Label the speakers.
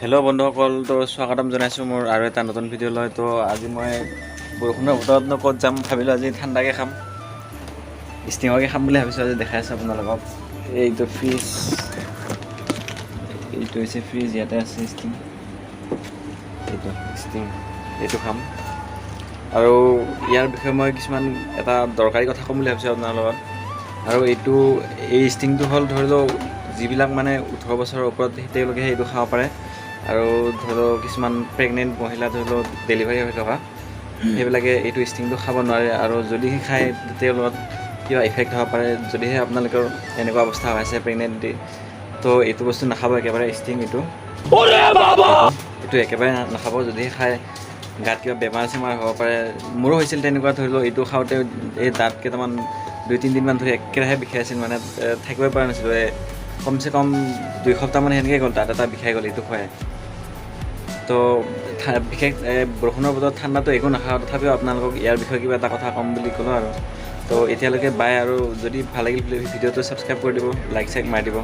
Speaker 1: Hello' বন্ধুসকল, তো স্বাগতম জনাইছোঁ মোৰ আৰু এটা নতুন ভিডিঅ'লৈ। তো আজি মই বৰষুণৰ বতৰত ক'ত যাম ভাবিলোঁ, আজি ঠাণ্ডাকৈ খাম, ষ্টিঙকে খাম বুলি ভাবিছোঁ। আজি দেখাই আছোঁ আপোনালোকক। এইটো ফ্ৰিজ, এইটো হৈছে ফ্ৰিজ, ইয়াতে আছে ষ্টিং, এইটো ষ্টিং, এইটো খাম। আৰু ইয়াৰ বিষয়ে মই কিছুমান এটা দৰকাৰী কথা ক'ম বুলি ভাবিছোঁ আপোনাৰ লগত। আৰু এই ষ্টিংটো হ'ল, ধৰি লওক যিবিলাক মানে 18 বছৰৰ ওপৰত তেওঁলোকে এইটো খাব পাৰে। আৰু ধৰি লওক কিছুমান প্ৰেগনেণ্ট মহিলা, ধৰি লওক ডেলিভাৰী হৈ থকা, সেইবিলাকে এইটো ষ্টিংটো খাব নোৱাৰে। আৰু যদিহে খায় তেওঁলোকৰ কিবা ইফেক্ট হ'ব পাৰে। যদিহে আপোনালোকৰ এনেকুৱা অৱস্থা হৈছে প্ৰেগনেণ্টি, তো এইটো বস্তু নাখাব একেবাৰে। ষ্টিং এইটো একেবাৰে নাখাব। যদিহে খায় গাত কিবা বেমাৰ চেমাৰ হ'ব পাৰে। মোৰো হৈছিল তেনেকুৱা। ধৰি লওক এইটো খাওঁতে এই দাঁত কেইটামান 2-3 দিনমান ধৰি একেৰাহে বিষাইছিল, মানে থাকিবই পৰা নাছিলোঁ। কমচে কম 2 সপ্তাহমান সেনেকৈ গ'ল, দাঁত এটা বিষাই গ'ল এইটো খুৱাই। তো বিশেষ বৰষুণৰ বতৰত ঠাণ্ডাটো একো নাখাওঁ, তথাপিও আপোনালোকক ইয়াৰ বিষয়ে কিবা এটা কথা ক'ম বুলি ক'লোঁ আৰু। তো এতিয়ালৈকে বাই। আৰু যদি ভাল লাগিল ভিডিঅ'টো ছাবস্ক্ৰাইব কৰি দিব, লাইক চাইক মাৰি দিব।